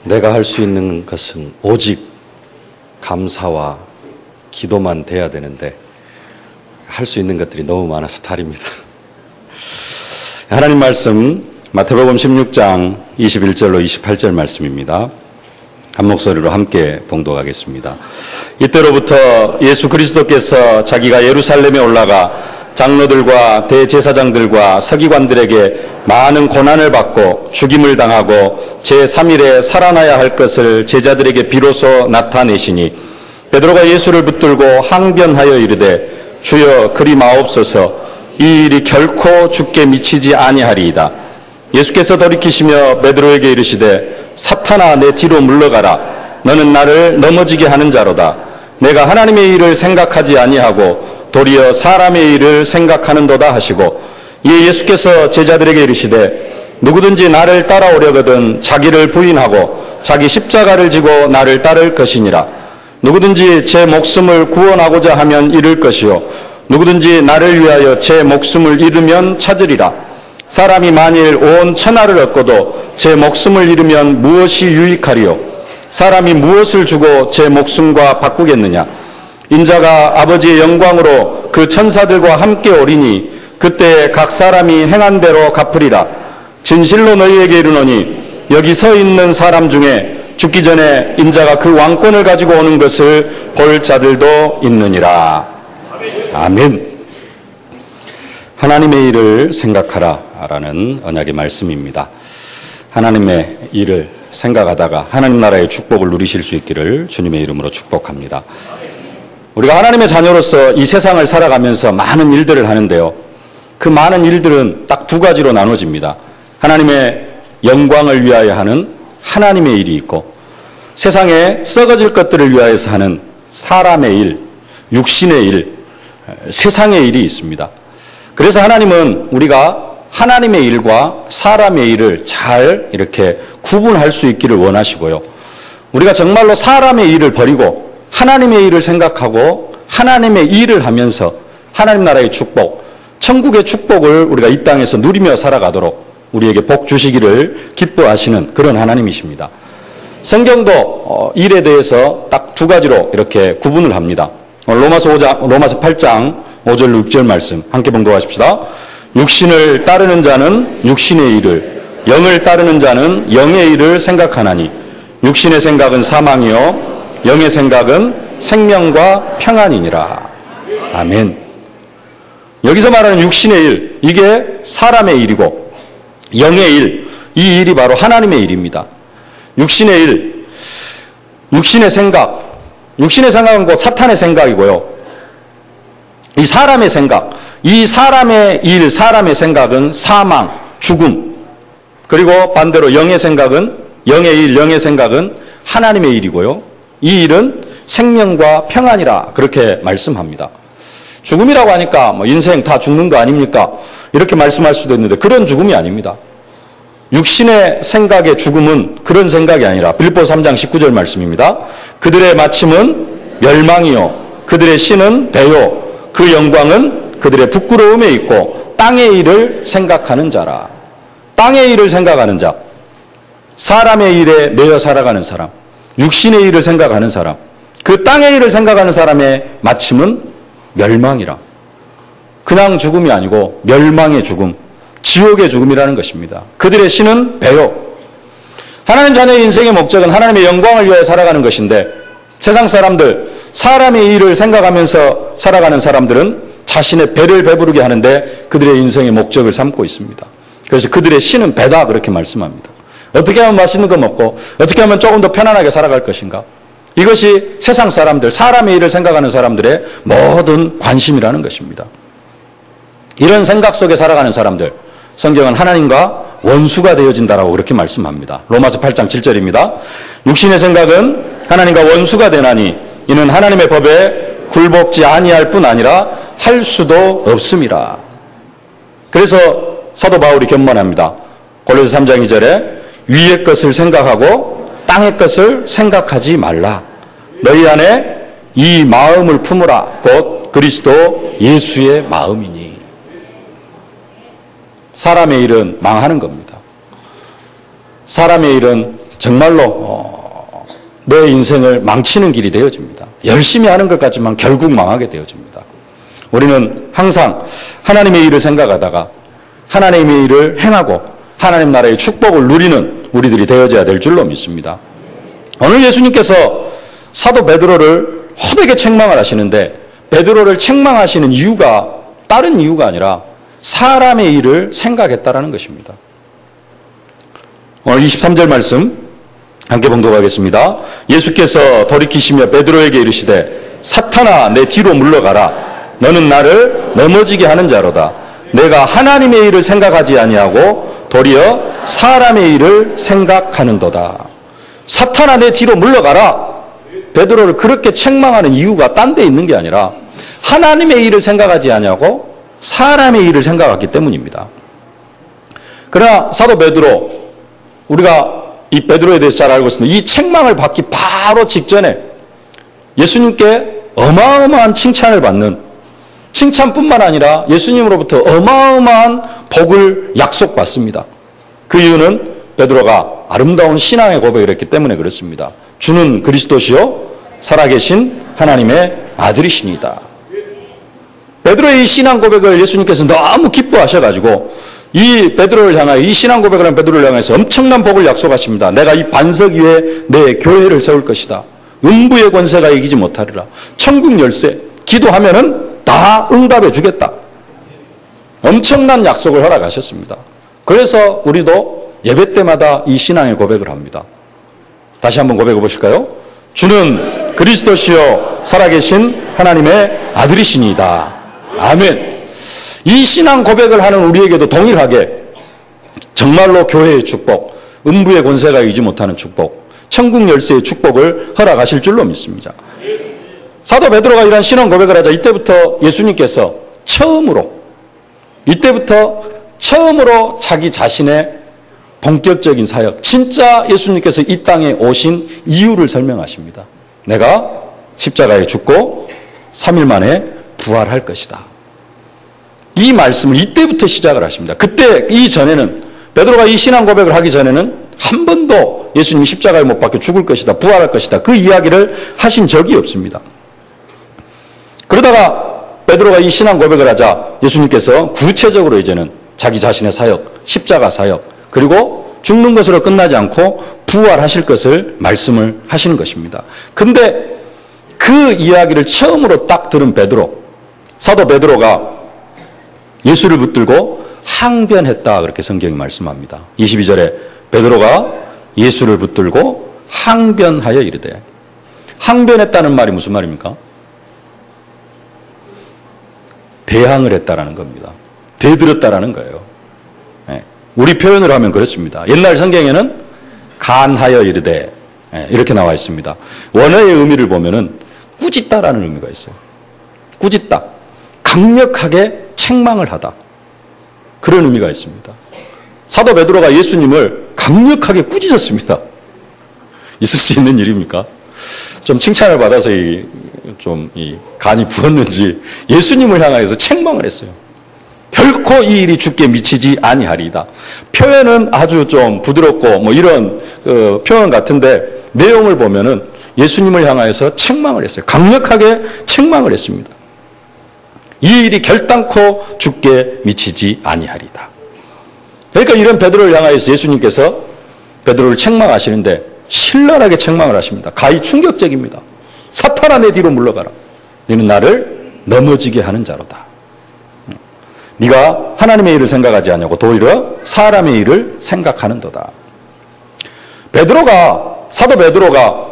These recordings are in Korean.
내가 할 수 있는 것은 오직 감사와 기도만 돼야 되는데 할 수 있는 것들이 너무 많아서 탈입니다. 하나님 말씀 마태복음 16장 21절로 28절 말씀입니다. 한 목소리로 함께 봉독하겠습니다. 이때로부터 예수 그리스도께서 자기가 예루살렘에 올라가 장로들과 대제사장들과 서기관들에게 많은 고난을 받고 죽임을 당하고 제3일에 살아나야 할 것을 제자들에게 비로소 나타내시니 베드로가 예수를 붙들고 항변하여 이르되 주여 그리 마옵소서 이 일이 결코 주께 미치지 아니하리이다. 예수께서 돌이키시며 베드로에게 이르시되 사탄아 내 뒤로 물러가라. 너는 나를 넘어지게 하는 자로다. 내가 하나님의 일을 생각하지 아니하고 도리어 사람의 일을 생각하는도다 하시고 이에 예수께서 제자들에게 이르시되 누구든지 나를 따라오려거든 자기를 부인하고 자기 십자가를 지고 나를 따를 것이니라. 누구든지 제 목숨을 구원하고자 하면 잃을 것이요 누구든지 나를 위하여 제 목숨을 잃으면 찾으리라. 사람이 만일 온 천하를 얻고도 제 목숨을 잃으면 무엇이 유익하리요? 사람이 무엇을 주고 제 목숨과 바꾸겠느냐? 인자가 아버지의 영광으로 그 천사들과 함께 오리니 그때 각 사람이 행한 대로 갚으리라. 진실로 너희에게 이르노니 여기 서 있는 사람 중에 죽기 전에 인자가 그 왕권을 가지고 오는 것을 볼 자들도 있느니라. 아멘. 하나님의 일을 생각하라 라는 언약의 말씀입니다. 하나님의 일을 생각하다가 하나님 나라의 축복을 누리실 수 있기를 주님의 이름으로 축복합니다. 우리가 하나님의 자녀로서 이 세상을 살아가면서 많은 일들을 하는데요. 그 많은 일들은 딱 두 가지로 나눠집니다. 하나님의 영광을 위하여 하는 하나님의 일이 있고 세상에 썩어질 것들을 위하여서 하는 사람의 일, 육신의 일, 세상의 일이 있습니다. 그래서 하나님은 우리가 하나님의 일과 사람의 일을 잘 이렇게 구분할 수 있기를 원하시고요. 우리가 정말로 사람의 일을 버리고 하나님의 일을 생각하고 하나님의 일을 하면서 하나님 나라의 축복, 천국의 축복을 우리가 이 땅에서 누리며 살아가도록 우리에게 복 주시기를 기뻐하시는 그런 하나님이십니다. 성경도 일에 대해서 딱 두 가지로 이렇게 구분을 합니다. 로마서 8장 5절 6절 말씀 함께 봉독하십시다. 육신을 따르는 자는 육신의 일을, 영을 따르는 자는 영의 일을 생각하나니 육신의 생각은 사망이요 영의 생각은 생명과 평안이니라. 아멘. 여기서 말하는 육신의 일, 이게 사람의 일이고 영의 일, 이 일이 바로 하나님의 일입니다. 육신의 일, 육신의 생각은 곧 사탄의 생각이고요. 이 사람의 생각, 이 사람의 일, 사람의 생각은 사망, 죽음. 그리고 반대로 영의 생각은, 영의 일, 영의 생각은 하나님의 일이고요. 이 일은 생명과 평안이라 그렇게 말씀합니다. 죽음이라고 하니까 뭐 인생 다 죽는 거 아닙니까? 이렇게 말씀할 수도 있는데 그런 죽음이 아닙니다. 육신의 생각의 죽음은 그런 생각이 아니라 빌립보서 3장 19절 말씀입니다. 그들의 마침은 멸망이요 그들의 신은 배요 그 영광은 그들의 부끄러움에 있고 땅의 일을 생각하는 자라. 땅의 일을 생각하는 자, 사람의 일에 매여 살아가는 사람, 육신의 일을 생각하는 사람, 그 땅의 일을 생각하는 사람의 마침은 멸망이라. 그냥 죽음이 아니고 멸망의 죽음, 지옥의 죽음이라는 것입니다. 그들의 신은 배요. 하나님 자녀의 인생의 목적은 하나님의 영광을 위하여 살아가는 것인데 세상 사람들, 사람의 일을 생각하면서 살아가는 사람들은 자신의 배를 배부르게 하는데 그들의 인생의 목적을 삼고 있습니다. 그래서 그들의 신은 배다 그렇게 말씀합니다. 어떻게 하면 맛있는 거 먹고 어떻게 하면 조금 더 편안하게 살아갈 것인가. 이것이 세상 사람들, 사람의 일을 생각하는 사람들의 모든 관심이라는 것입니다. 이런 생각 속에 살아가는 사람들, 성경은 하나님과 원수가 되어진다라고 그렇게 말씀합니다. 로마서 8장 7절입니다. 육신의 생각은 하나님과 원수가 되나니 이는 하나님의 법에 굴복지 아니할 뿐 아니라 할 수도 없음이라. 그래서 사도 바울이 견문합니다. 골로새 3장 2절에 위의 것을 생각하고 땅의 것을 생각하지 말라. 너희 안에 이 마음을 품으라. 곧 그리스도 예수의 마음이니. 사람의 일은 망하는 겁니다. 사람의 일은 정말로 내 인생을 망치는 길이 되어집니다. 열심히 하는 것 같지만 결국 망하게 되어집니다. 우리는 항상 하나님의 일을 생각하다가 하나님의 일을 행하고 하나님 나라의 축복을 누리는 우리들이 되어져야 될 줄로 믿습니다. 오늘 예수님께서 사도 베드로를 호되게 책망을 하시는데 베드로를 책망하시는 이유가 다른 이유가 아니라 사람의 일을 생각했다라는 것입니다. 오늘 23절 말씀 함께 봉독하겠습니다. 예수께서 돌이키시며 베드로에게 이르시되 사탄아 내 뒤로 물러가라. 너는 나를 넘어지게 하는 자로다. 내가 하나님의 일을 생각하지 아니하고 도리어 사람의 일을 생각하는도다. 사탄아 내 뒤로 물러가라. 베드로를 그렇게 책망하는 이유가 딴 데 있는 게 아니라 하나님의 일을 생각하지 아니하고 사람의 일을 생각했기 때문입니다. 그러나 사도 베드로, 우리가 이 베드로에 대해서 잘 알고 있습니다. 이 책망을 받기 바로 직전에 예수님께 어마어마한 칭찬을 받는, 칭찬뿐만 아니라 예수님으로부터 어마어마한 복을 약속받습니다. 그 이유는 베드로가 아름다운 신앙의 고백을 했기 때문에 그렇습니다. 주는 그리스도시요 살아계신 하나님의 아들이시니이다. 베드로의 이 신앙 고백을 예수님께서 너무 기뻐하셔가지고 이 베드로를 향하여, 이 신앙 고백을 한 베드로를 향해서 엄청난 복을 약속하십니다. 내가 이 반석 위에 내 교회를 세울 것이다. 음부의 권세가 이기지 못하리라. 천국 열쇠, 기도하면은 다 응답해 주겠다. 엄청난 약속을 허락하셨습니다. 그래서 우리도 예배 때마다 이 신앙의 고백을 합니다. 다시 한번 고백해 보실까요? 주는 그리스도시요 살아계신 하나님의 아들이시니이다. 아멘. 이 신앙 고백을 하는 우리에게도 동일하게 정말로 교회의 축복, 음부의 권세가 이기지 못하는 축복, 천국 열쇠의 축복을 허락하실 줄로 믿습니다. 사도 베드로가 이런 신앙 고백을 하자 이때부터 예수님께서 처음으로 자기 자신의 본격적인 사역, 진짜 예수님께서 이 땅에 오신 이유를 설명하십니다. 내가 십자가에 죽고 3일 만에 부활할 것이다. 이 말씀을 이때부터 시작을 하십니다. 그때 이전에는, 베드로가 이 신앙 고백을 하기 전에는 한 번도 예수님이 십자가에 못 박혀 죽을 것이다, 부활할 것이다, 그 이야기를 하신 적이 없습니다. 그러다가 베드로가 이 신앙 고백을 하자 예수님께서 구체적으로 이제는 자기 자신의 사역, 십자가 사역, 그리고 죽는 것으로 끝나지 않고 부활하실 것을 말씀을 하시는 것입니다. 근데 그 이야기를 처음으로 딱 들은 베드로, 사도 베드로가 예수를 붙들고 항변했다, 그렇게 성경이 말씀합니다. 22절에 베드로가 예수를 붙들고 항변하여 이르되, 항변했다는 말이 무슨 말입니까? 대항을 했다라는 겁니다. 대들었다라는 거예요. 우리 표현을 하면 그렇습니다. 옛날 성경에는 간하여 이르되 이렇게 나와 있습니다. 원어의 의미를 보면은 꾸짖다라는 의미가 있어요. 꾸짖다, 강력하게 책망을 하다, 그런 의미가 있습니다. 사도 베드로가 예수님을 강력하게 꾸짖었습니다. 있을 수 있는 일입니까? 좀 칭찬을 받아서 간이 부었는지 예수님을 향하여서 책망을 했어요. 결코 이 일이 주께 미치지 아니하리이다. 표현은 아주 좀 부드럽고 이런 표현 같은데 내용을 보면은 예수님을 향하여서 책망을 했어요. 강력하게 책망을 했습니다. 이 일이 결단코 주께 미치지 아니하리이다. 그러니까 이런 베드로를 향하여서 예수님께서 베드로를 책망하시는데 신랄하게 책망을 하십니다. 가히 충격적입니다. 사탄아 내 뒤로 물러가라. 너는 나를 넘어지게 하는 자로다. 네가 하나님의 일을 생각하지 않냐고 도리어 사람의 일을 생각하는도다. 사도 베드로가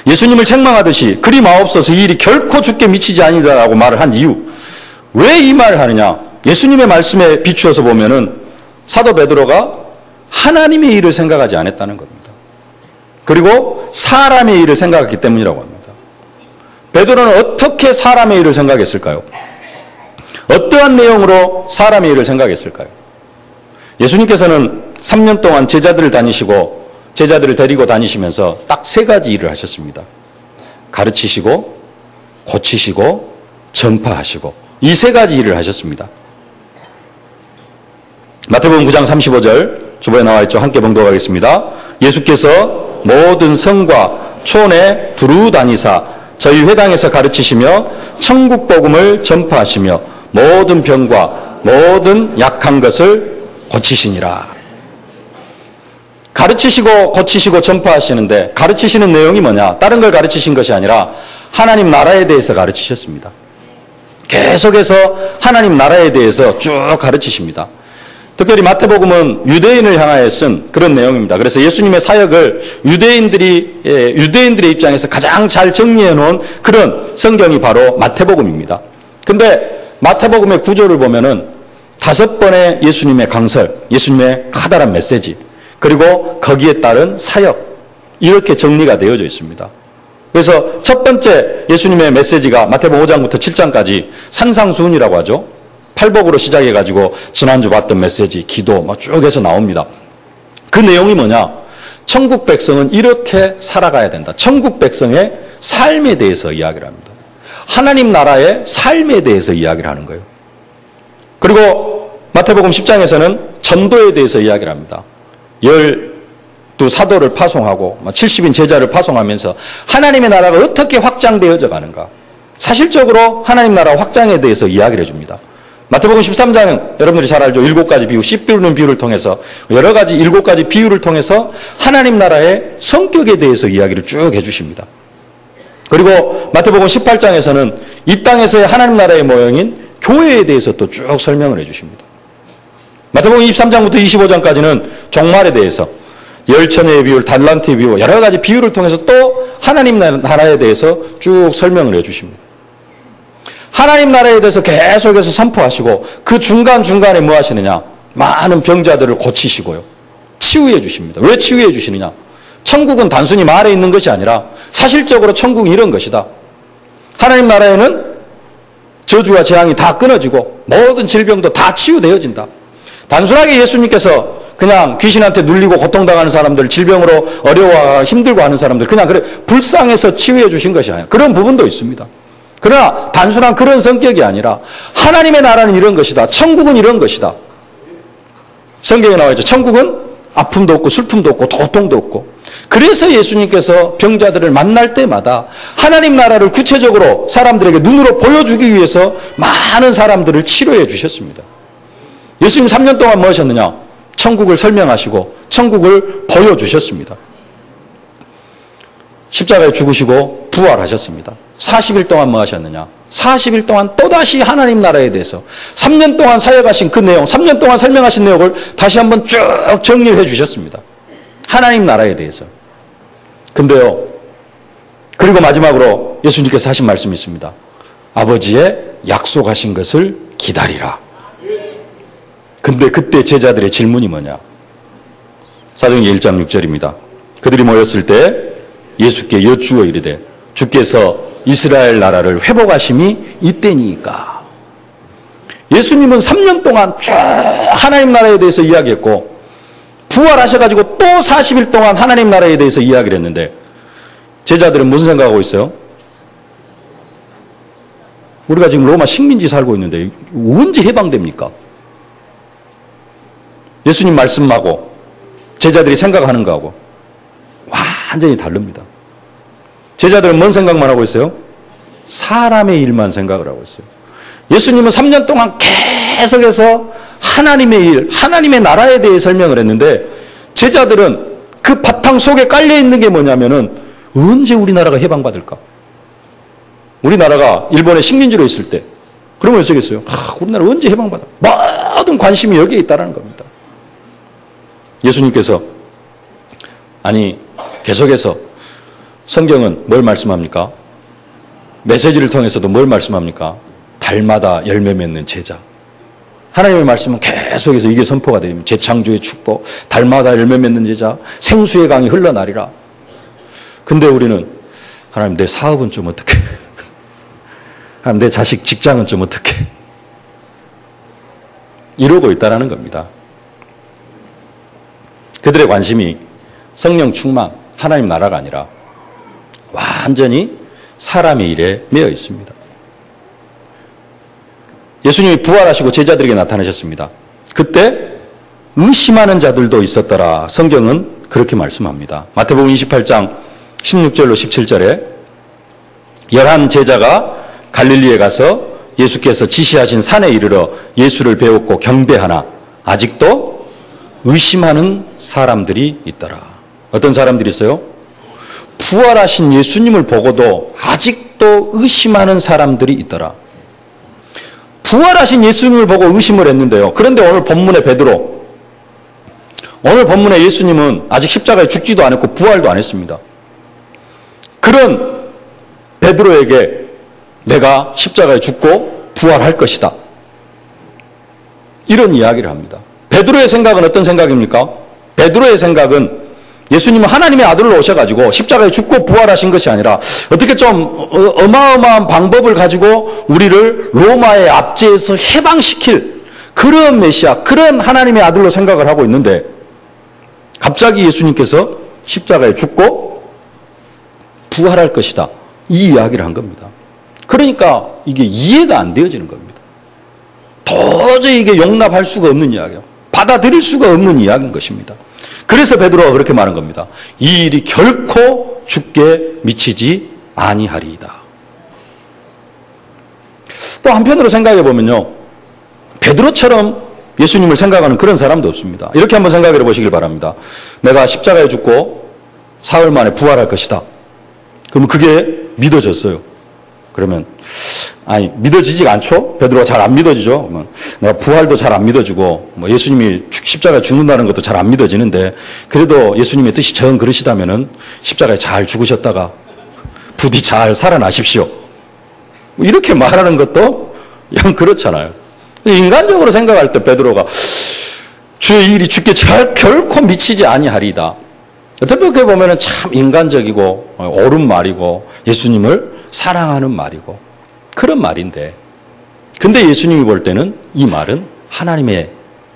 예수님을 책망하듯이 그리 마옵소서 이 일이 결코 주께 미치지 아니다라고 말을 한 이유, 왜 이 말을 하느냐? 예수님의 말씀에 비추어서 보면은 사도 베드로가 하나님의 일을 생각하지 않았다는 겁니다. 그리고 사람의 일을 생각했기 때문이라고 합니다. 베드로는 어떻게 사람의 일을 생각했을까요? 어떠한 내용으로 사람의 일을 생각했을까요? 예수님께서는 3년 동안 제자들을 데리고 다니시면서 딱 3가지 일을 하셨습니다. 가르치시고, 고치시고, 전파하시고, 이 3가지 일을 하셨습니다. 마태복음 9장 35절 주보에 나와 있죠. 함께 봉독하겠습니다. 예수께서 모든 성과 촌에 두루 다니사 저희 회당에서 가르치시며 천국 복음을 전파하시며 모든 병과 모든 약한 것을 고치시니라. 가르치시고 고치시고 전파하시는데 가르치시는 내용이 뭐냐? 다른 걸 가르치신 것이 아니라 하나님 나라에 대해서 가르치셨습니다. 계속해서 하나님 나라에 대해서 쭉 가르치십니다. 특별히 마태복음은 유대인을 향하여 쓴 그런 내용입니다. 그래서 예수님의 사역을 유대인들의 입장에서 가장 잘 정리해 놓은 그런 성경이 바로 마태복음입니다. 근데 마태복음의 구조를 보면은 5번의 예수님의 강설, 예수님의 커다란 메시지, 그리고 거기에 따른 사역, 이렇게 정리가 되어져 있습니다. 그래서 첫 번째 예수님의 메시지가 마태복음 5장부터 7장까지 산상수훈이라고 하죠. 팔복으로 시작해가지고 지난주 봤던 메시지, 기도 쭉 해서 나옵니다. 그 내용이 뭐냐? 천국 백성은 이렇게 살아가야 된다. 천국 백성의 삶에 대해서 이야기를 합니다. 하나님 나라의 삶에 대해서 이야기를 하는 거예요. 그리고 마태복음 10장에서는 전도에 대해서 이야기를 합니다. 12사도를 파송하고 70인 제자를 파송하면서 하나님의 나라가 어떻게 확장되어져 가는가. 사실적으로 하나님 나라 확장에 대해서 이야기를 해줍니다. 마태복음 13장은 여러분들이 잘 알죠. 7가지 비유, 씨 뿌리는 비유를 통해서 여러 가지 7가지 비유를 통해서 하나님 나라의 성격에 대해서 이야기를 쭉 해주십니다. 그리고 마태복음 18장에서는 이 땅에서의 하나님 나라의 모형인 교회에 대해서 또 쭉 설명을 해주십니다. 마태복음 23장부터 25장까지는 종말에 대해서 열처녀의 비유, 달란트의 비유, 여러 가지 비유를 통해서 또 하나님 나라에 대해서 쭉 설명을 해주십니다. 하나님 나라에 대해서 계속해서 선포하시고 그 중간중간에 뭐 하시느냐? 많은 병자들을 고치시고요. 치유해 주십니다. 왜 치유해 주시느냐? 천국은 단순히 말에 있는 것이 아니라 사실적으로 천국은 이런 것이다. 하나님 나라에는 저주와 재앙이 다 끊어지고 모든 질병도 다 치유되어진다. 단순하게 예수님께서 그냥 귀신한테 눌리고 고통당하는 사람들, 질병으로 어려워 힘들고 하는 사람들 그냥 그래 불쌍해서 치유해 주신 것이 아니라 그런 부분도 있습니다. 그러나 단순한 그런 성격이 아니라 하나님의 나라는 이런 것이다. 천국은 이런 것이다. 성경에 나와 있죠. 천국은 아픔도 없고 슬픔도 없고 고통도 없고. 그래서 예수님께서 병자들을 만날 때마다 하나님 나라를 구체적으로 사람들에게 눈으로 보여주기 위해서 많은 사람들을 치료해 주셨습니다. 예수님 3년 동안 뭐 하셨느냐? 천국을 설명하시고 천국을 보여주셨습니다. 십자가에 죽으시고 부활하셨습니다. 40일 동안 뭐 하셨느냐? 40일 동안 또다시 하나님 나라에 대해서 3년 동안 사역하신 그 내용, 3년 동안 설명하신 내용을 다시 한번 쭉 정리해 주셨습니다. 하나님 나라에 대해서. 근데요, 그리고 마지막으로 예수님께서 하신 말씀이 있습니다. 아버지의 약속하신 것을 기다리라. 근데 그때 제자들의 질문이 뭐냐? 사도행전 1장 6절입니다. 그들이 모였을 때 예수께 여쭈어 이르되 주께서 이스라엘 나라를 회복하심이 이때니까. 예수님은 3년 동안 쭉 하나님 나라에 대해서 이야기했고 부활하셔가지고 또 40일 동안 하나님 나라에 대해서 이야기를 했는데 제자들은 무슨 생각하고 있어요? 우리가 지금 로마 식민지 살고 있는데 언제 해방됩니까? 예수님 말씀하고 제자들이 생각하는 거하고 완전히 다릅니다. 제자들은 뭔 생각만 하고 있어요? 사람의 일만 생각을 하고 있어요. 예수님은 3년 동안 계속해서 하나님의 일, 하나님의 나라에 대해 설명을 했는데 제자들은 그 바탕 속에 깔려있는 게 뭐냐면은 언제 우리나라가 해방받을까? 우리나라가 일본의 식민지로 있을 때 그러면 어쩌겠어요? 우리나라 언제 해방받아? 모든 관심이 여기에 있다는 겁니다. 예수님께서 아니 계속해서 성경은 뭘 말씀합니까? 메시지를 통해서도 뭘 말씀합니까? 달마다 열매 맺는 제자. 하나님의 말씀은 계속해서 이게 선포가 됩니다. 재창조의 축복, 달마다 열매 맺는 제자, 생수의 강이 흘러나리라. 근데 우리는 하나님 내 사업은 좀 어떻게? 하나님 내 자식 직장은 좀 어떻게? 이러고 있다라는 겁니다. 그들의 관심이 성령 충만, 하나님 나라가 아니라 완전히 사람의 일에 매여 있습니다. 예수님이 부활하시고 제자들에게 나타나셨습니다. 그때 의심하는 자들도 있었더라. 성경은 그렇게 말씀합니다. 마태복음 28장 16절로 17절에 11 제자가 갈릴리에 가서 예수께서 지시하신 산에 이르러 예수를 배웠고 경배하나 아직도 의심하는 사람들이 있더라. 어떤 사람들이 있어요? 부활하신 예수님을 보고도 아직도 의심하는 사람들이 있더라. 부활하신 예수님을 보고 의심을 했는데요. 그런데 오늘 본문의 베드로, 오늘 본문의 예수님은 아직 십자가에 죽지도 않았고 부활도 안 했습니다. 그런 베드로에게 내가 십자가에 죽고 부활할 것이다, 이런 이야기를 합니다. 베드로의 생각은 어떤 생각입니까? 베드로의 생각은 예수님은 하나님의 아들로 오셔가지고 십자가에 죽고 부활하신 것이 아니라 어떻게 좀 어마어마한 방법을 가지고 우리를 로마의 압제에서 해방시킬 그런 메시아, 그런 하나님의 아들로 생각을 하고 있는데 갑자기 예수님께서 십자가에 죽고 부활할 것이다, 이 이야기를 한 겁니다. 그러니까 이게 이해가 안 되어지는 겁니다. 도저히 이게 용납할 수가 없는 이야기예요. 받아들일 수가 없는 이야기인 것입니다. 그래서 베드로가 그렇게 말한 겁니다. 이 일이 결코 죽게 미치지 아니하리이다. 또 한편으로 생각해 보면요, 베드로처럼 예수님을 생각하는 그런 사람도 없습니다. 이렇게 한번 생각해 보시길 바랍니다. 내가 십자가에 죽고 사흘 만에 부활할 것이다. 그러면 그게 믿어졌어요. 그러면 아니, 믿어지지가 않죠? 베드로가 잘 안 믿어지죠? 내가 부활도 잘 안 믿어지고, 예수님이 십자가에 죽는다는 것도 잘 안 믿어지는데, 그래도 예수님의 뜻이 정 그러시다면은 십자가에 잘 죽으셨다가 부디 잘 살아나십시오, 이렇게 말하는 것도 영 그렇잖아요. 인간적으로 생각할 때 베드로가 주의 일이 죽게 결코 미치지 아니하리이다. 어떻게 보면은 참 인간적이고 옳은 말이고 예수님을 사랑하는 말이고 그런 말인데, 근데 예수님이 볼 때는 이 말은 하나님의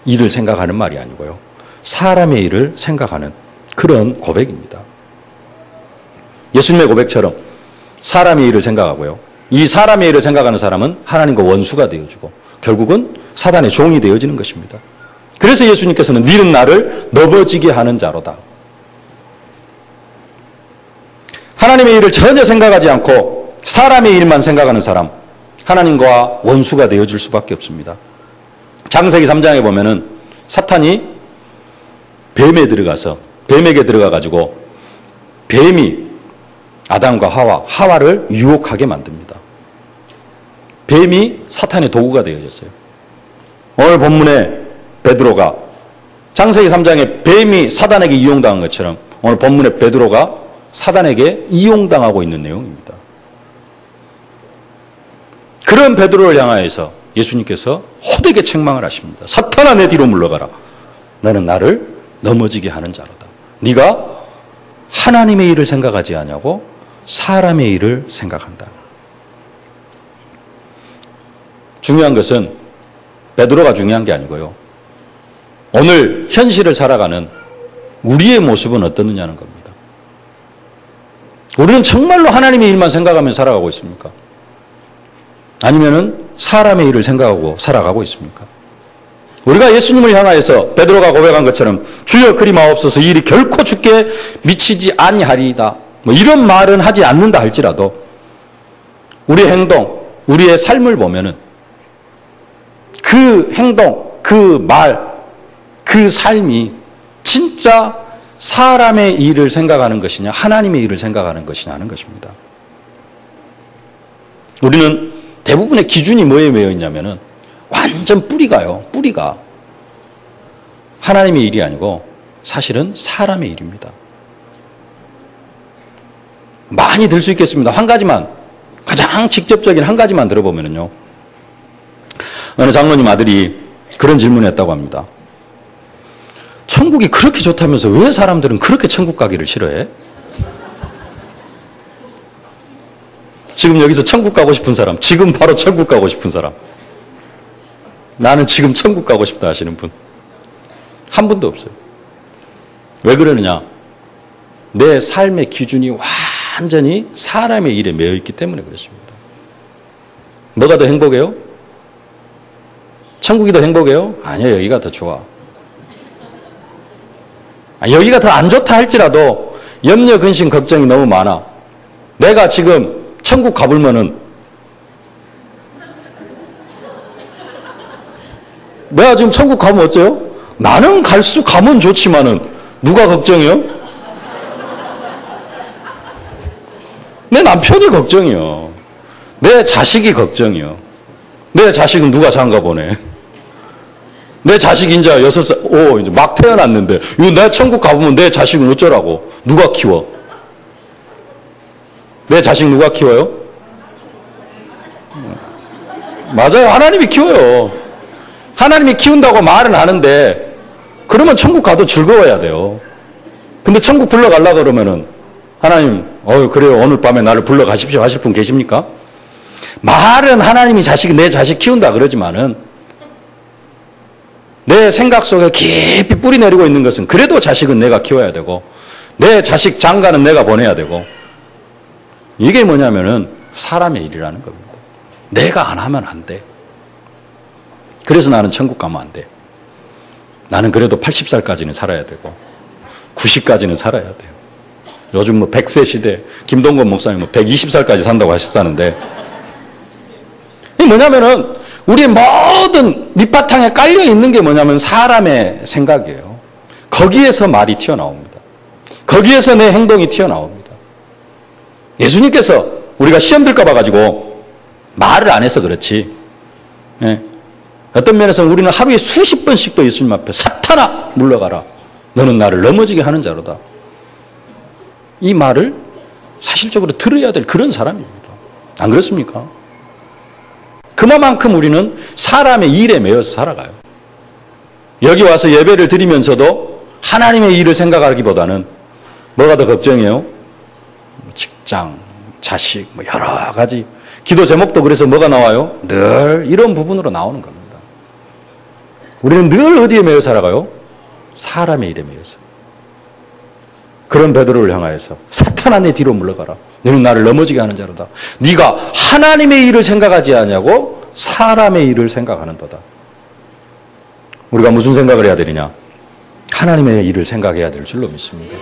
일을 생각하는 말이 아니고요, 사람의 일을 생각하는 그런 고백입니다. 예수님의 고백처럼 사람의 일을 생각하고요, 이 사람의 일을 생각하는 사람은 하나님과 원수가 되어지고 결국은 사단의 종이 되어지는 것입니다. 그래서 예수님께서는 너는 나를 넘어지게 하는 자로다. 하나님의 일을 전혀 생각하지 않고 사람의 일만 생각하는 사람, 하나님과 원수가 되어질 수밖에 없습니다. 창세기 3장에 보면은 사탄이 뱀에게 들어가가지고 뱀이 아담과 하와를 유혹하게 만듭니다. 뱀이 사탄의 도구가 되어졌어요. 오늘 본문에 베드로가 창세기 3장에 뱀이 사단에게 이용당한 것처럼 오늘 본문에 베드로가 사단에게 이용당하고 있는 내용입니다. 그런 베드로를 향하여서 예수님께서 호되게 책망을 하십니다. 사탄아, 내 뒤로 물러가라. 너는 나를 넘어지게 하는 자로다. 네가 하나님의 일을 생각하지 아니하고 사람의 일을 생각한다. 중요한 것은 베드로가 중요한 게 아니고요, 오늘 현실을 살아가는 우리의 모습은 어떻느냐는 겁니다. 우리는 정말로 하나님의 일만 생각하며 살아가고 있습니까? 아니면은 사람의 일을 생각하고 살아가고 있습니까? 우리가 예수님을 향하여서 베드로가 고백한 것처럼 주여 그리 마옵소서, 이 일이 결코 죽게 미치지 아니하리이다, 이런 말은 하지 않는다 할지라도 우리 행동, 우리의 삶을 보면은 그 행동, 그 말, 그 삶이 진짜 사람의 일을 생각하는 것이냐 하나님의 일을 생각하는 것이냐 하는 것입니다. 우리는 대부분의 기준이 뭐에 매여 있냐면은 완전 뿌리가 하나님의 일이 아니고 사실은 사람의 일입니다. 많이 들 수 있겠습니다. 한 가지만, 가장 직접적인 한 가지만 들어보면은요, 어느 장로님 아들이 그런 질문을 했다고 합니다. 천국이 그렇게 좋다면서 왜 사람들은 그렇게 천국 가기를 싫어해? 지금 여기서 천국 가고 싶은 사람, 지금 바로 천국 가고 싶은 사람, 나는 지금 천국 가고 싶다 하시는 분 한 분도 없어요. 왜 그러느냐? 내 삶의 기준이 완전히 사람의 일에 매여 있기 때문에 그렇습니다. 뭐가 더 행복해요? 천국이 더 행복해요? 아니요, 여기가 더 좋아. 여기가 더 안 좋다 할지라도 염려, 근심, 걱정이 너무 많아. 내가 지금 천국 가보면은 내가 지금 천국 가면 어째요? 나는 가면 좋지만은 누가 걱정이요? 내 남편이 걱정이요. 내 자식이 걱정이요. 내 자식은 누가 장가 보내? 내 자식이 이제 6살, 이제 막 태어났는데, 이거 내가 천국 가보면 내 자식은 어쩌라고? 누가 키워? 내 자식 누가 키워요? 맞아요. 하나님이 키워요. 하나님이 키운다고 말은 하는데, 그러면 천국 가도 즐거워야 돼요. 근데 천국 불러가려고 그러면은, 하나님, 그래요. 오늘 밤에 나를 불러가십시오 하실 분 계십니까? 말은 하나님이 내 자식 키운다 그러지만은, 내 생각 속에 깊이 뿌리 내리고 있는 것은 그래도 자식은 내가 키워야 되고 내 자식 장가는 내가 보내야 되고 이게 뭐냐면은 사람의 일이라는 겁니다. 내가 안 하면 안 돼. 그래서 나는 천국 가면 안 돼. 나는 그래도 80살까지는 살아야 되고 90까지는 살아야 돼요. 요즘 100세 시대 김동건 목사님 120살까지 산다고 하셨었는데 이게 뭐냐면은 우리의 모든 밑바탕에 깔려 있는 게 뭐냐면 사람의 생각이에요. 거기에서 말이 튀어나옵니다. 거기에서 내 행동이 튀어나옵니다. 예수님께서 우리가 시험 들까 봐 가지고 말을 안 해서 그렇지. 예. 어떤 면에서는 우리는 하루에 수십 번씩도 예수님 앞에 사탄아 물러가라. 너는 나를 넘어지게 하는 자로다. 이 말을 사실적으로 들어야 될 그런 사람입니다. 안 그렇습니까? 그만큼 우리는 사람의 일에 매여서 살아가요. 여기 와서 예배를 드리면서도 하나님의 일을 생각하기보다는 뭐가 더 걱정이에요? 직장, 자식, 여러 가지. 기도 제목도 그래서 뭐가 나와요? 늘 이런 부분으로 나오는 겁니다. 우리는 늘 어디에 매여 살아가요? 사람의 일에 매여서. 그런 베드로를 향하여서 사탄아 내 뒤로 물러가라. 너는 나를 넘어지게 하는 자로다. 네가 하나님의 일을 생각하지 않냐고 사람의 일을 생각하는도다. 우리가 무슨 생각을 해야 되느냐? 하나님의 일을 생각해야 될 줄로 믿습니다.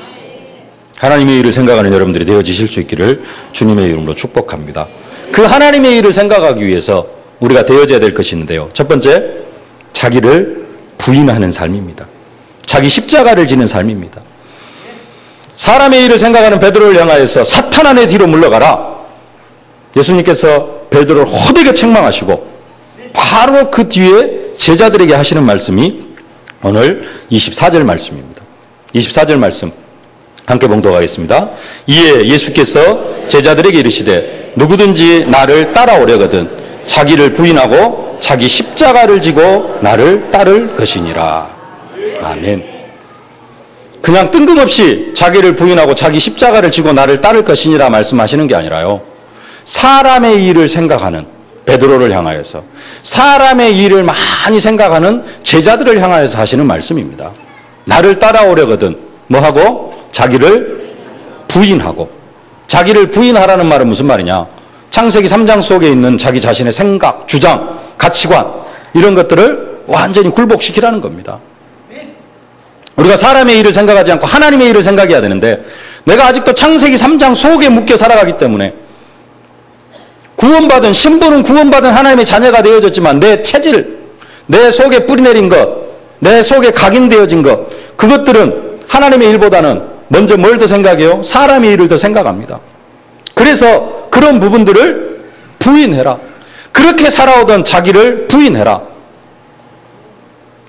하나님의 일을 생각하는 여러분들이 되어지실 수 있기를 주님의 이름으로 축복합니다. 그 하나님의 일을 생각하기 위해서 우리가 되어져야 될 것이 있는데요. 첫 번째, 자기를 부인하는 삶입니다. 자기 십자가를 지는 삶입니다. 사람의 일을 생각하는 베드로를 향하여서 사탄아 내 뒤로 물러가라. 예수님께서 베드로를 호되게 책망하시고 바로 그 뒤에 제자들에게 하시는 말씀이 오늘 24절 말씀입니다. 24절 말씀 함께 봉독하겠습니다. 이에 예수께서 제자들에게 이르시되 누구든지 나를 따라오려거든 자기를 부인하고 자기 십자가를 지고 나를 따를 것이니라. 아멘. 그냥 뜬금없이 자기를 부인하고 자기 십자가를 지고 나를 따를 것이니라 말씀하시는 게 아니라요. 사람의 일을 생각하는 베드로를 향하여서 사람의 일을 많이 생각하는 제자들을 향하여서 하시는 말씀입니다. 나를 따라오려거든 뭐하고? 자기를 부인하고. 자기를 부인하라는 말은 무슨 말이냐? 창세기 3장 속에 있는 자기 자신의 생각, 주장, 가치관 이런 것들을 완전히 굴복시키라는 겁니다. 우리가 사람의 일을 생각하지 않고 하나님의 일을 생각해야 되는데 내가 아직도 창세기 3장 속에 묶여 살아가기 때문에 구원받은 신부는 구원받은 하나님의 자녀가 되어졌지만 내 체질, 내 속에 뿌리내린 것, 내 속에 각인되어진 것 그것들은 하나님의 일보다는 먼저 뭘 더 생각해요? 사람의 일을 더 생각합니다. 그래서 그런 부분들을 부인해라. 그렇게 살아오던 자기를 부인해라.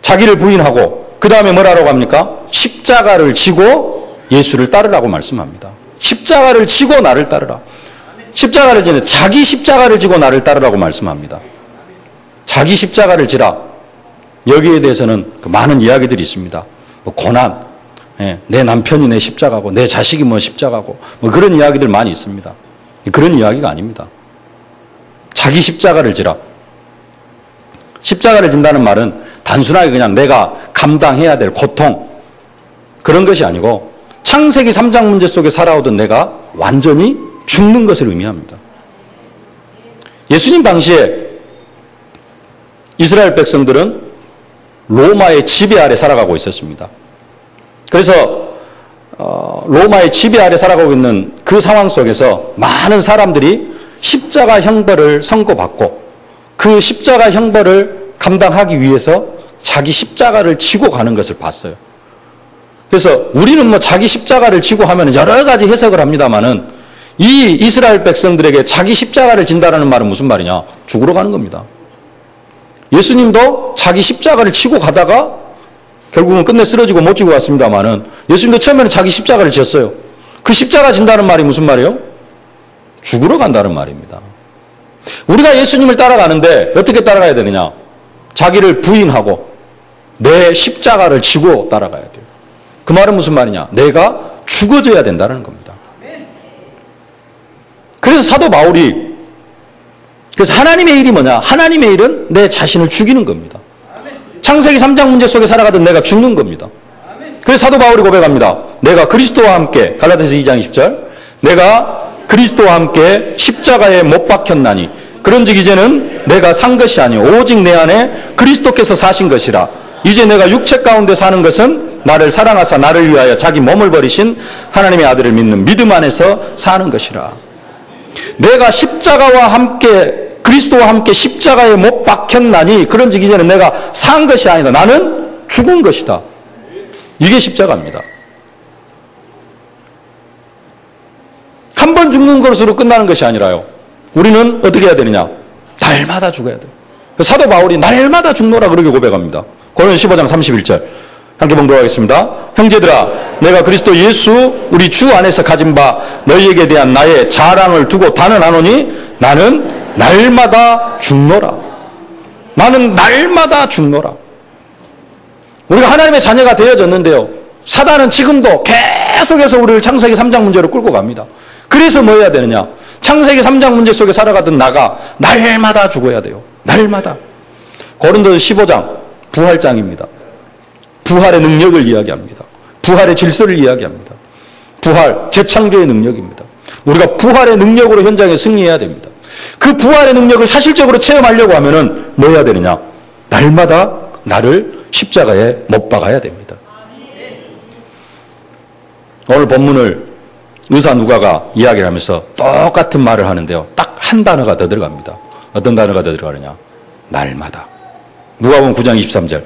자기를 부인하고 그 다음에 뭐라고 합니까? 십자가를 지고 예수를 따르라고 말씀합니다. 십자가를 지고 나를 따르라. 십자가를 지는 자기 십자가를 지고 나를 따르라고 말씀합니다. 자기 십자가를 지라. 여기에 대해서는 많은 이야기들이 있습니다. 뭐 고난, 내 남편이 내 십자가고 내 자식이 뭐 십자가고 뭐 그런 이야기들 많이 있습니다. 그런 이야기가 아닙니다. 자기 십자가를 지라. 십자가를 진다는 말은 단순하게 그냥 내가 감당해야 될 고통 그런 것이 아니고 창세기 3장 문제 속에 살아오던 내가 완전히 죽는 것을 의미합니다. 예수님 당시에 이스라엘 백성들은 로마의 지배 아래 살아가고 있었습니다. 그래서 로마의 지배 아래 살아가고 있는 그 상황 속에서 많은 사람들이 십자가 형벌을 선고받고 그 십자가 형벌을 감당하기 위해서 자기 십자가를 지고 가는 것을 봤어요. 그래서 우리는 뭐 자기 십자가를 지고 하면 여러 가지 해석을 합니다만은 이 이스라엘 백성들에게 자기 십자가를 진다라는 말은 무슨 말이냐? 죽으러 가는 겁니다. 예수님도 자기 십자가를 지고 가다가 결국은 끝내 쓰러지고 못 지고 갔습니다만은 예수님도 처음에는 자기 십자가를 지었어요. 그 십자가 진다는 말이 무슨 말이에요? 죽으러 간다는 말입니다. 우리가 예수님을 따라가는데 어떻게 따라가야 되느냐? 자기를 부인하고 내 십자가를 지고 따라가야 돼요. 그 말은 무슨 말이냐? 내가 죽어져야 된다는 겁니다. 그래서 사도 바울이 그래서 하나님의 일이 뭐냐? 하나님의 일은 내 자신을 죽이는 겁니다. 창세기 3장 문제 속에 살아가던 내가 죽는 겁니다. 그래서 사도 바울이 고백합니다. 내가 그리스도와 함께 갈라디아서 2장 20절 내가 그리스도와 함께 십자가에 못 박혔나니 그런즉 이제는 내가 산 것이 아니오 오직 내 안에 그리스도께서 사신 것이라. 이제 내가 육체 가운데 사는 것은 나를 사랑하사 나를 위하여 자기 몸을 버리신 하나님의 아들을 믿는 믿음 안에서 사는 것이라. 내가 십자가와 함께 그리스도와 함께 십자가에 못 박혔나니 그런즉 이제는 내가 산 것이 아니다. 나는 죽은 것이다. 이게 십자가입니다. 한 번 죽는 것으로 끝나는 것이 아니라요. 우리는 어떻게 해야 되느냐? 날마다 죽어야 돼요. 사도 바울이 날마다 죽노라 그렇게 고백합니다. 고린도서 15장 31절 함께 봉독하겠습니다. 형제들아 내가 그리스도 예수 우리 주 안에서 가진 바 너희에게 대한 나의 자랑을 두고 단언하노니 나는 날마다 죽노라. 나는 날마다 죽노라. 우리가 하나님의 자녀가 되어졌는데요. 사단은 지금도 계속해서 우리를 창세기 3장 문제로 끌고 갑니다. 그래서 뭐 해야 되느냐? 창세기 3장 문제 속에 살아가던 나가 날마다 죽어야 돼요. 날마다. 고린도서 15장 부활장입니다. 부활의 능력을 이야기합니다. 부활의 질서를 이야기합니다. 부활, 재창조의 능력입니다. 우리가 부활의 능력으로 현장에 승리해야 됩니다. 그 부활의 능력을 사실적으로 체험하려고 하면은 뭐 해야 되느냐? 날마다 나를 십자가에 못 박아야 됩니다. 오늘 본문을 의사 누가가 이야기를 하면서 똑같은 말을 하는데요. 딱 한 단어가 더 들어갑니다. 어떤 단어가 더 들어가느냐? 날마다. 누가복음 9장 23절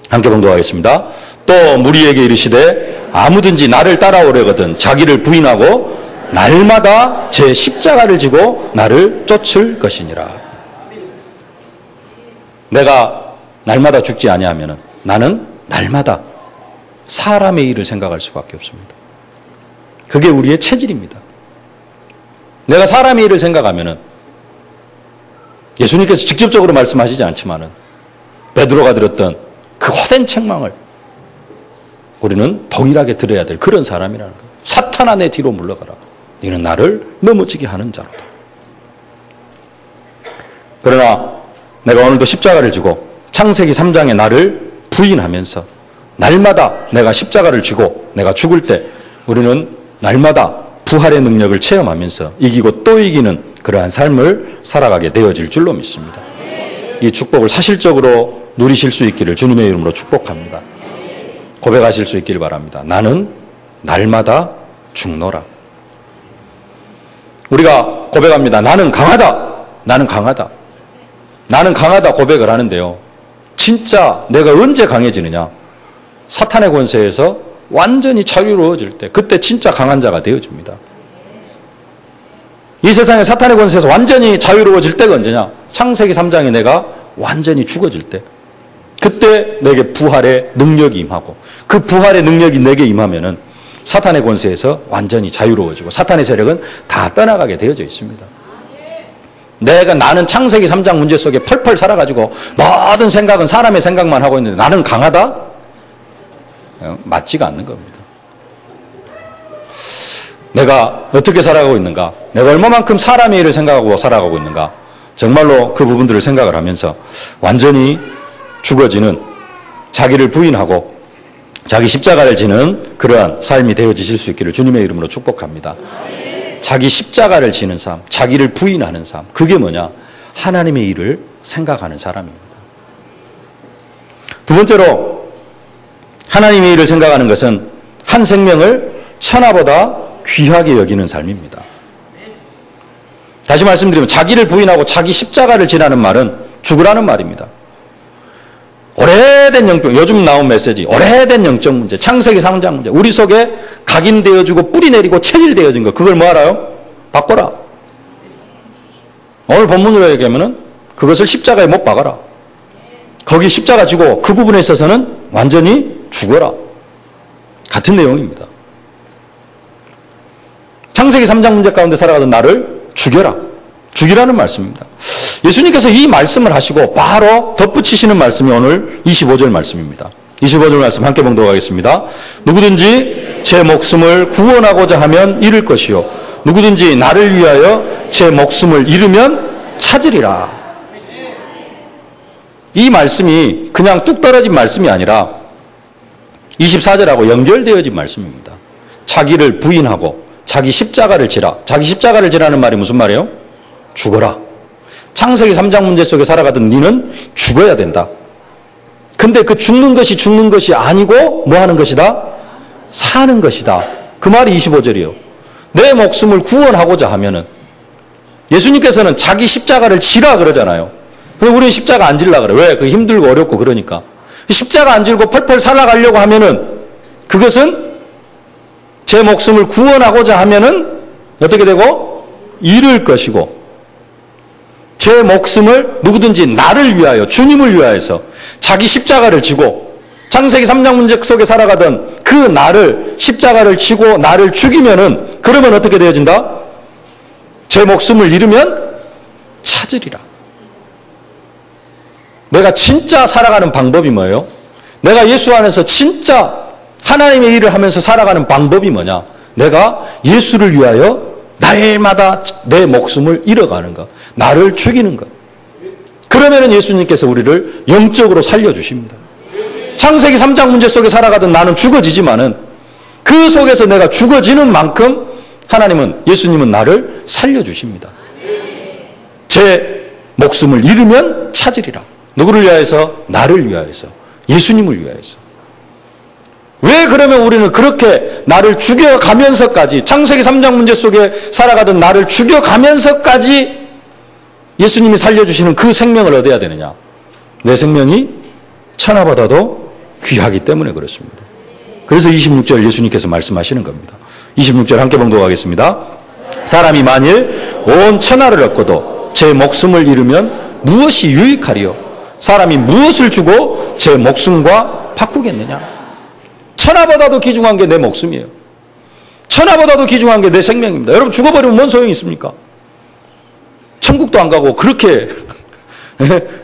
함께 봉독하겠습니다. 또 무리에게 이르시되 아무든지 나를 따라오려거든 자기를 부인하고 날마다 제 십자가를 지고 나를 쫓을 것이니라. 내가 날마다 죽지 아니하면 나는 날마다 사람의 일을 생각할 수밖에 없습니다. 그게 우리의 체질입니다. 내가 사람의 일을 생각하면 예수님께서 직접적으로 말씀하시지 않지만은 베드로가 들었던 그 헛된 책망을 우리는 동일하게 들어야 될 그런 사람이라는 거예요. 사탄아 내 뒤로 물러가라. 너는 나를 넘어지게 하는 자로다. 그러나 내가 오늘도 십자가를 지고 창세기 3장의 나를 부인하면서 날마다 내가 십자가를 지고 내가 죽을 때 우리는 날마다 부활의 능력을 체험하면서 이기고 또 이기는 그러한 삶을 살아가게 되어질 줄로 믿습니다. 이 축복을 사실적으로 누리실 수 있기를 주님의 이름으로 축복합니다. 고백하실 수 있기를 바랍니다. 나는 날마다 죽노라. 우리가 고백합니다. 나는 강하다. 나는 강하다. 나는 강하다 고백을 하는데요. 진짜 내가 언제 강해지느냐? 사탄의 권세에서 완전히 자유로워질 때 그때 진짜 강한 자가 되어집니다. 이 세상에 사탄의 권세에서 완전히 자유로워질 때가 언제냐? 창세기 3장에 내가 완전히 죽어질 때 그때 내게 부활의 능력이 임하고 그 부활의 능력이 내게 임하면은 사탄의 권세에서 완전히 자유로워지고 사탄의 세력은 다 떠나가게 되어져 있습니다. 나는 창세기 3장 문제 속에 펄펄 살아가지고 모든 생각은 사람의 생각만 하고 있는데 나는 강하다? 맞지가 않는 겁니다. 내가 어떻게 살아가고 있는가? 내가 얼마만큼 사람의 일을 생각하고 살아가고 있는가? 정말로 그 부분들을 생각을 하면서 완전히 죽어지는 자기를 부인하고 자기 십자가를 지는 그러한 삶이 되어지실 수 있기를 주님의 이름으로 축복합니다. 자기 십자가를 지는 삶, 자기를 부인하는 삶, 그게 뭐냐? 하나님의 일을 생각하는 사람입니다. 두 번째로 하나님의 일을 생각하는 것은 한 생명을 천하보다 귀하게 여기는 삶입니다. 다시 말씀드리면 자기를 부인하고 자기 십자가를 지라는 말은 죽으라는 말입니다. 오래된 영적, 요즘 나온 메시지, 오래된 영적 문제, 창세기 3장 문제, 우리 속에 각인되어지고 뿌리 내리고 체질되어진 거, 그걸 뭐 알아요? 바꿔라. 오늘 본문으로 얘기하면은 그것을 십자가에 못 박아라. 거기 십자가 지고 그 부분에 있어서는 완전히 죽어라. 같은 내용입니다. 창세기 3장 문제 가운데 살아가던 나를 죽여라. 죽이라는 말씀입니다. 예수님께서 이 말씀을 하시고 바로 덧붙이시는 말씀이 오늘 25절 말씀입니다. 25절 말씀 함께 봉독하겠습니다. 누구든지 제 목숨을 구원하고자 하면 잃을 것이요 누구든지 나를 위하여 제 목숨을 잃으면 찾으리라. 이 말씀이 그냥 뚝 떨어진 말씀이 아니라 24절하고 연결되어진 말씀입니다. 자기를 부인하고 자기 십자가를 지라. 자기 십자가를 지라는 말이 무슨 말이에요? 죽어라. 창세기 3장 문제 속에 살아가던 너는 죽어야 된다. 근데 그 죽는 것이 아니고 뭐 하는 것이다? 사는 것이다. 그 말이 25절이에요. 내 목숨을 구원하고자 하면은 예수님께서는 자기 십자가를 지라 그러잖아요. 근데 우리는 십자가 안 질라 그래. 왜? 그 힘들고 어렵고 그러니까. 십자가 안 질고 펄펄 살아가려고 하면은 그것은 제 목숨을 구원하고자 하면은 어떻게 되고? 잃을 것이고 제 목숨을 누구든지 나를 위하여 주님을 위하여서 자기 십자가를 지고 창세기 3장 문제 속에 살아가던 그 나를 십자가를 지고 나를 죽이면은 그러면 어떻게 되어진다? 제 목숨을 잃으면 찾으리라. 내가 진짜 살아가는 방법이 뭐예요? 내가 예수 안에서 진짜 하나님의 일을 하면서 살아가는 방법이 뭐냐? 내가 예수를 위하여 날마다 내 목숨을 잃어가는 것. 나를 죽이는 것. 그러면은 예수님께서 우리를 영적으로 살려주십니다. 창세기 3장 문제 속에 살아가던 나는 죽어지지만은 그 속에서 내가 죽어지는 만큼 하나님은, 예수님은 나를 살려주십니다. 제 목숨을 잃으면 찾으리라. 누구를 위하여서? 나를 위하여서. 예수님을 위하여서. 왜 그러면 우리는 그렇게 나를 죽여가면서까지, 창세기 3장 문제 속에 살아가던 나를 죽여가면서까지 예수님이 살려주시는 그 생명을 얻어야 되느냐? 내 생명이 천하보다도 귀하기 때문에 그렇습니다. 그래서 26절 예수님께서 말씀하시는 겁니다. 26절 함께 봉독하겠습니다. 사람이 만일 온 천하를 얻고도 제 목숨을 잃으면 무엇이 유익하리요? 사람이 무엇을 주고 제 목숨과 바꾸겠느냐? 천하보다도 귀중한 게 내 목숨이에요. 천하보다도 귀중한 게 내 생명입니다. 여러분 죽어버리면 뭔 소용이 있습니까? 천국도 안 가고 그렇게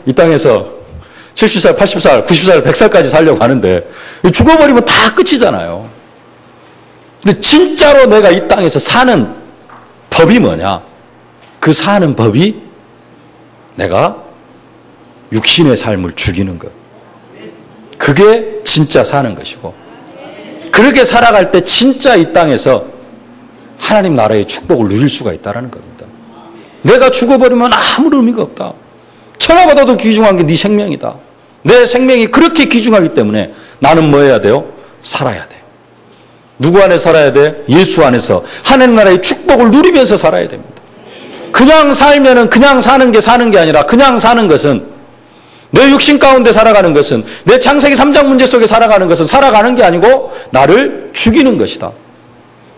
이 땅에서 70살, 80살, 90살, 100살까지 살려고 하는데 죽어버리면 다 끝이잖아요. 근데 진짜로 내가 이 땅에서 사는 법이 뭐냐? 그 사는 법이 내가 육신의 삶을 죽이는 것. 그게 진짜 사는 것이고, 그렇게 살아갈 때 진짜 이 땅에서 하나님 나라의 축복을 누릴 수가 있다는 겁니다. 내가 죽어버리면 아무 의미가 없다. 천하보다도 귀중한 게 네 생명이다. 내 생명이 그렇게 귀중하기 때문에 나는 뭐 해야 돼요? 살아야 돼. 누구 안에서 살아야 돼? 예수 안에서 하나님 나라의 축복을 누리면서 살아야 됩니다. 그냥 살면은 그냥 사는 게 아니라, 그냥 사는 것은, 내 육신 가운데 살아가는 것은, 내 창세기 3장 문제 속에 살아가는 것은 살아가는 게 아니고 나를 죽이는 것이다.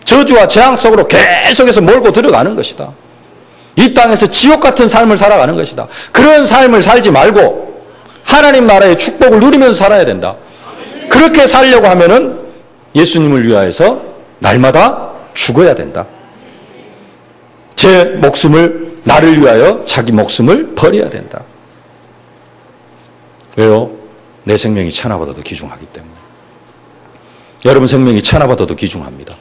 저주와 재앙 속으로 계속해서 몰고 들어가는 것이다. 이 땅에서 지옥 같은 삶을 살아가는 것이다. 그런 삶을 살지 말고 하나님 나라의 축복을 누리면서 살아야 된다. 그렇게 살려고 하면은 예수님을 위하여서 날마다 죽어야 된다. 제 목숨을, 나를 위하여 자기 목숨을 버려야 된다. 왜요? 내 생명이 천하보다도 귀중하기 때문에. 여러분 생명이 천하보다도 귀중합니다.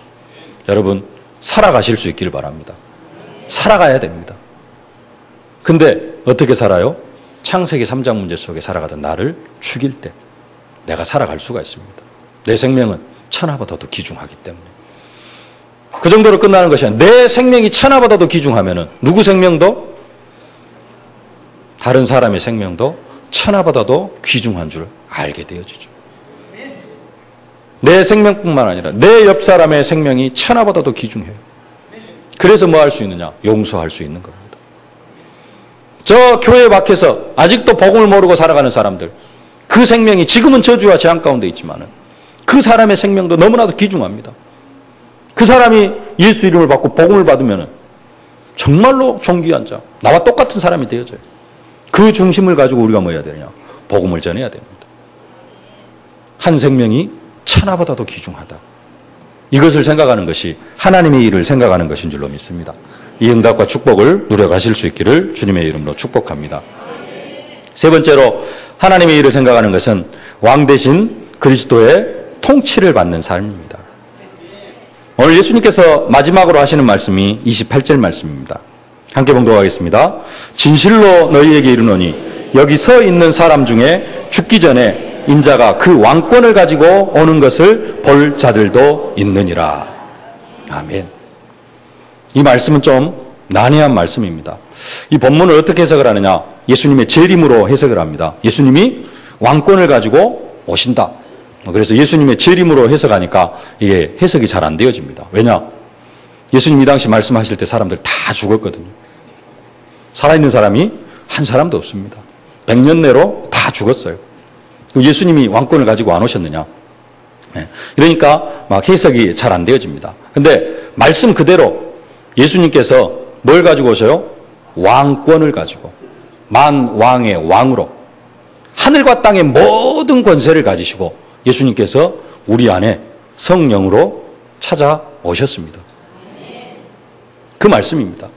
여러분 살아가실 수 있기를 바랍니다. 살아가야 됩니다. 근데 어떻게 살아요? 창세기 3장 문제 속에 살아가던 나를 죽일 때 내가 살아갈 수가 있습니다. 내 생명은 천하보다도 귀중하기 때문에. 그 정도로 끝나는 것이 아니라, 내 생명이 천하보다도 귀중하면은 누구 생명도, 다른 사람의 생명도 천하보다도 귀중한 줄 알게 되어지죠. 내 생명뿐만 아니라 내 옆 사람의 생명이 천하보다도 귀중해요. 그래서 뭐 할 수 있느냐? 용서할 수 있는 겁니다. 저 교회 밖에서 아직도 복음을 모르고 살아가는 사람들, 그 생명이 지금은 저주와 재앙 가운데 있지만은 그 사람의 생명도 너무나도 귀중합니다. 그 사람이 예수 이름을 받고 복음을 받으면 정말로 존귀한 자, 나와 똑같은 사람이 되어져요. 그 중심을 가지고 우리가 뭐 해야 되냐? 복음을 전해야 됩니다. 한 생명이 천하보다도 귀중하다. 이것을 생각하는 것이 하나님의 일을 생각하는 것인 줄로 믿습니다. 이 응답과 축복을 누려가실 수 있기를 주님의 이름으로 축복합니다. 세 번째로 하나님의 일을 생각하는 것은 왕 대신 그리스도의 통치를 받는 삶입니다. 오늘 예수님께서 마지막으로 하시는 말씀이 28절 말씀입니다. 함께 봉독하겠습니다. 진실로 너희에게 이르노니 여기 서 있는 사람 중에 죽기 전에 인자가 그 왕권을 가지고 오는 것을 볼 자들도 있느니라. 아멘. 이 말씀은 좀 난해한 말씀입니다. 이 본문을 어떻게 해석을 하느냐? 예수님의 재림으로 해석을 합니다. 예수님이 왕권을 가지고 오신다. 그래서 예수님의 재림으로 해석하니까 이게 해석이 잘 안 되어집니다. 왜냐? 예수님 이 당시 말씀하실 때 사람들 다 죽었거든요. 살아있는 사람이 한 사람도 없습니다. 100년 내로 다 죽었어요. 예수님이 왕권을 가지고 안 오셨느냐? 이러니까 막 해석이 잘 안 되어집니다. 근데 말씀 그대로 예수님께서 뭘 가지고 오셔요? 왕권을 가지고 만왕의 왕으로 하늘과 땅의 모든 권세를 가지시고 예수님께서 우리 안에 성령으로 찾아오셨습니다. 그 말씀입니다.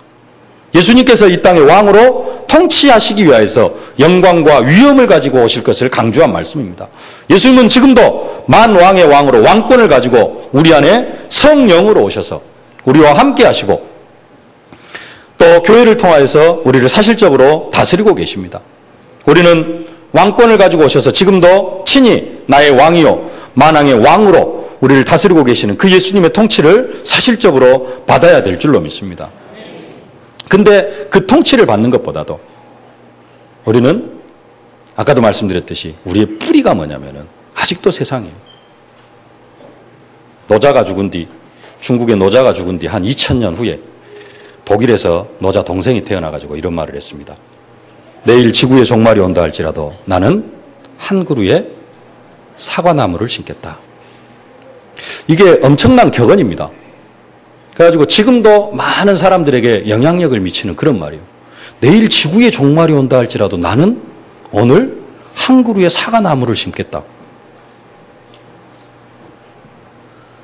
예수님께서 이 땅의 왕으로 통치하시기 위해서 영광과 위엄을 가지고 오실 것을 강조한 말씀입니다. 예수님은 지금도 만왕의 왕으로 왕권을 가지고 우리 안에 성령으로 오셔서 우리와 함께 하시고 또 교회를 통하여서 우리를 사실적으로 다스리고 계십니다. 우리는 왕권을 가지고 오셔서 지금도 친히 나의 왕이요 만왕의 왕으로 우리를 다스리고 계시는 그 예수님의 통치를 사실적으로 받아야 될 줄로 믿습니다. 근데 그 통치를 받는 것보다도 우리는 아까도 말씀드렸듯이 우리의 뿌리가 뭐냐면은 아직도 세상이에요. 노자가 죽은 뒤, 중국의 노자가 죽은 뒤 한 2000년 후에 독일에서 노자 동생이 태어나가지고 이런 말을 했습니다. 내일 지구의 종말이 온다 할지라도 나는 한 그루의 사과나무를 심겠다. 이게 엄청난 격언입니다. 그래가지고 지금도 많은 사람들에게 영향력을 미치는 그런 말이에요. 내일 지구의 종말이 온다 할지라도 나는 오늘 한 그루의 사과나무를 심겠다.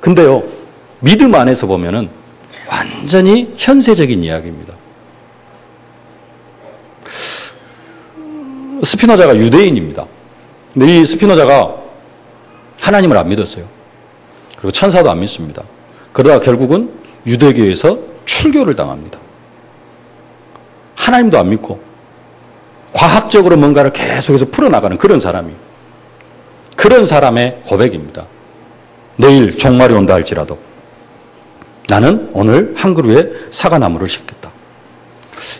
근데요, 믿음 안에서 보면은 완전히 현세적인 이야기입니다. 스피노자가 유대인입니다. 근데 이 스피노자가 하나님을 안 믿었어요. 그리고 천사도 안 믿습니다. 그러다가 결국은 유대교에서 출교를 당합니다. 하나님도 안 믿고 과학적으로 뭔가를 계속해서 풀어나가는 그런 사람이에요. 그런 사람의 고백입니다. 내일 종말이 온다 할지라도 나는 오늘 한 그루의 사과나무를 심겠다.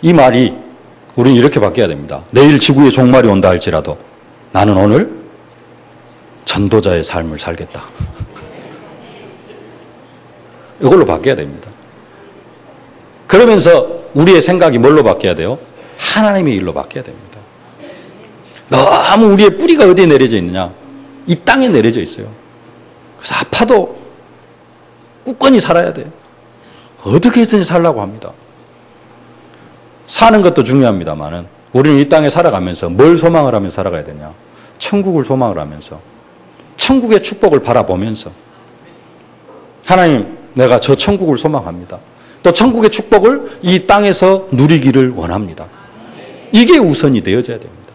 이 말이 우리는 이렇게 바뀌어야 됩니다. 내일 지구의 종말이 온다 할지라도 나는 오늘 전도자의 삶을 살겠다. 이걸로 바뀌어야 됩니다. 그러면서 우리의 생각이 뭘로 바뀌어야 돼요? 하나님의 일로 바뀌어야 됩니다. 너무 우리의 뿌리가 어디에 내려져 있느냐? 이 땅에 내려져 있어요. 그래서 아파도 굳건히 살아야 돼요. 어떻게 해서든지 살려고 합니다. 사는 것도 중요합니다만은 우리는 이 땅에 살아가면서 뭘 소망을 하면서 살아가야 되냐? 천국을 소망을 하면서 천국의 축복을 바라보면서 하나님 내가 저 천국을 소망합니다. 또 천국의 축복을 이 땅에서 누리기를 원합니다. 이게 우선이 되어져야 됩니다.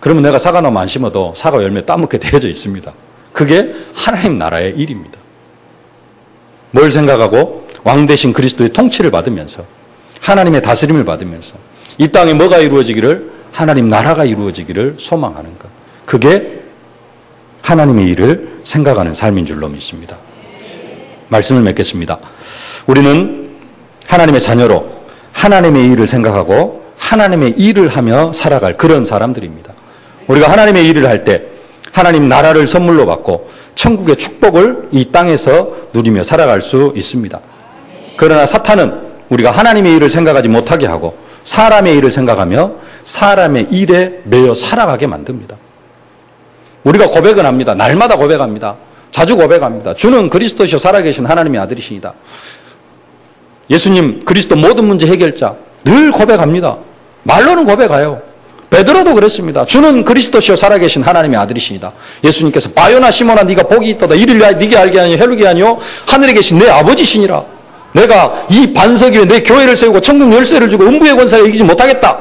그러면 내가 사과나무 안 심어도 사과 열매 따먹게 되어져 있습니다. 그게 하나님 나라의 일입니다. 뭘 생각하고 왕 대신 그리스도의 통치를 받으면서 하나님의 다스림을 받으면서 이 땅에 뭐가 이루어지기를 하나님 나라가 이루어지기를 소망하는 것. 그게 하나님의 일을 생각하는 삶인 줄로 믿습니다. 말씀을 맺겠습니다. 우리는 하나님의 자녀로 하나님의 일을 생각하고 하나님의 일을 하며 살아갈 그런 사람들입니다. 우리가 하나님의 일을 할 때 하나님 나라를 선물로 받고 천국의 축복을 이 땅에서 누리며 살아갈 수 있습니다. 그러나 사탄은 우리가 하나님의 일을 생각하지 못하게 하고 사람의 일을 생각하며 사람의 일에 매여 살아가게 만듭니다. 우리가 고백은 합니다. 날마다 고백합니다. 자주 고백합니다. 주는 그리스도시요 살아계신 하나님의 아들이시니다. 예수님 그리스도 모든 문제 해결자 늘 고백합니다. 말로는 고백해요. 베드로도 그랬습니다. 주는 그리스도시요 살아계신 하나님의 아들이시니다. 예수님께서 바요나 시몬아 네가 복이 있도다. 이를 네게 알게 하니 헬루게 하니요 하늘에 계신 내 아버지시니라. 내가 이 반석 위에 내 교회를 세우고 천국 열쇠를 주고 음부의 권세를 이기지 못하겠다.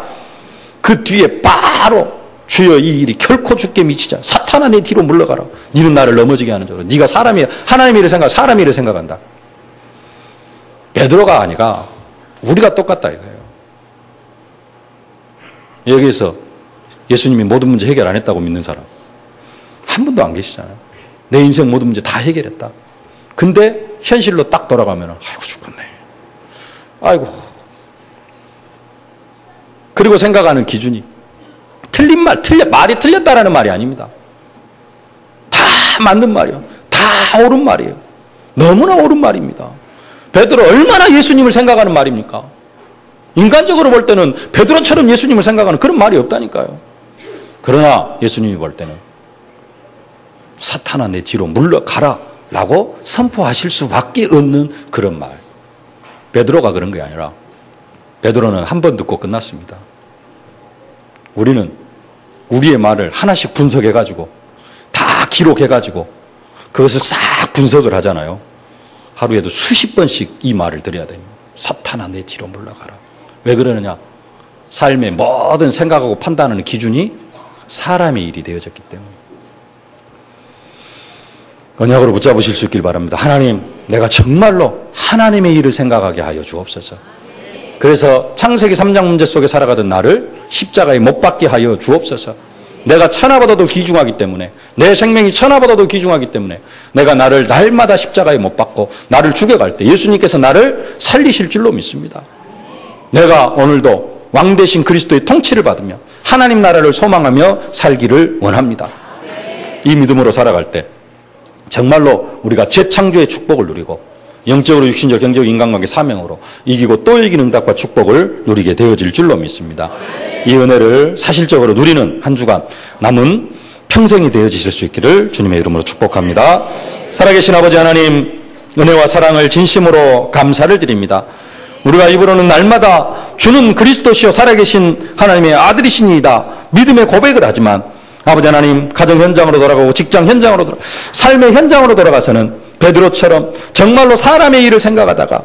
그 뒤에 바로 주여 이 일이 결코 죽게 미치자. 사탄아 내 뒤로 물러가라. 너는 나를 넘어지게 하는 자로. 네가 사람이 하나님의 일을 생각, 사람의 일을 생각한다. 베드로가 아니라 우리가 똑같다 이거예요. 여기에서 예수님이 모든 문제 해결 안 했다고 믿는 사람 한 분도 안 계시잖아요. 내 인생 모든 문제 다 해결했다. 근데 현실로 딱 돌아가면 아이고 죽겠네. 아이고. 그리고 생각하는 기준이 틀린 말이 틀렸다라는 말이 아닙니다. 다 맞는 말이에요. 다 옳은 말이에요. 너무나 옳은 말입니다. 베드로 얼마나 예수님을 생각하는 말입니까? 인간적으로 볼 때는 베드로처럼 예수님을 생각하는 그런 말이 없다니까요. 그러나 예수님이 볼 때는 사탄아 내 뒤로 물러가라 라고 선포하실 수밖에 없는 그런 말. 베드로가 그런 게 아니라 베드로는 한 번 듣고 끝났습니다. 우리는 우리의 말을 하나씩 분석해가지고 다 기록해가지고 그것을 싹 분석을 하잖아요. 하루에도 수십 번씩 이 말을 드려야 됩니다. 사탄아 내 뒤로 물러가라. 왜 그러느냐? 삶의 모든 생각하고 판단하는 기준이 사람의 일이 되어졌기 때문에. 언약으로 붙잡으실 수 있길 바랍니다. 하나님, 내가 정말로 하나님의 일을 생각하게 하여 주옵소서. 그래서 창세기 3장 문제 속에 살아가던 나를 십자가에 못 박게 하여 주옵소서. 내가 천하보다도 귀중하기 때문에, 내 생명이 천하보다도 귀중하기 때문에 내가 나를 날마다 십자가에 못 박고 나를 죽여갈 때 예수님께서 나를 살리실 줄로 믿습니다. 내가 오늘도 왕 대신 그리스도의 통치를 받으며 하나님 나라를 소망하며 살기를 원합니다. 이 믿음으로 살아갈 때 정말로 우리가 재창조의 축복을 누리고 영적으로 육신적 경제적 인간관계 사명으로 이기고 또 이기는 응답과 축복을 누리게 되어질 줄로 믿습니다. 이 은혜를 사실적으로 누리는 한 주간 남은 평생이 되어지실 수 있기를 주님의 이름으로 축복합니다. 살아계신 아버지 하나님, 은혜와 사랑을 진심으로 감사를 드립니다. 우리가 입으로는 날마다 주는 그리스도시요 살아계신 하나님의 아들이시니이다 믿음의 고백을 하지만 아버지 하나님, 가정 현장으로 돌아가고 직장 현장으로 삶의 현장으로 돌아가서는 베드로처럼 정말로 사람의 일을 생각하다가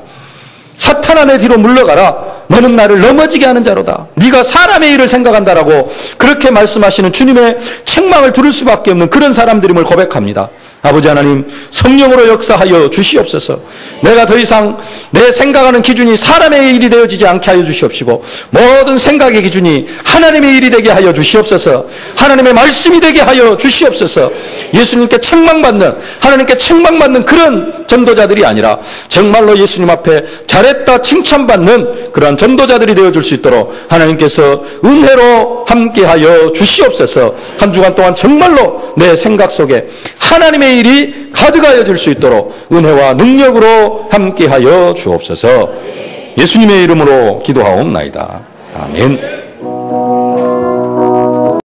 사탄아 내 뒤로 물러가라. 너는 나를 넘어지게 하는 자로다. 네가 사람의 일을 생각한다라고 그렇게 말씀하시는 주님의 책망을 들을 수밖에 없는 그런 사람들임을 고백합니다. 아버지 하나님, 성령으로 역사하여 주시옵소서. 내가 더 이상 내 생각하는 기준이 사람의 일이 되어지지 않게 하여 주시옵시고 모든 생각의 기준이 하나님의 일이 되게 하여 주시옵소서. 하나님의 말씀이 되게 하여 주시옵소서. 예수님께 책망받는, 하나님께 책망받는 그런 전도자들이 아니라 정말로 예수님 앞에 잘했다 칭찬받는 그러한 전도자들이 되어줄 수 있도록 하나님께서 은혜로 함께하여 주시옵소서. 한 주간 동안 정말로 내 생각 속에 하나님의 일이 가득하여질 수 있도록 은혜와 능력으로 함께하여 주옵소서. 예수님의 이름으로 기도하옵나이다. 아멘.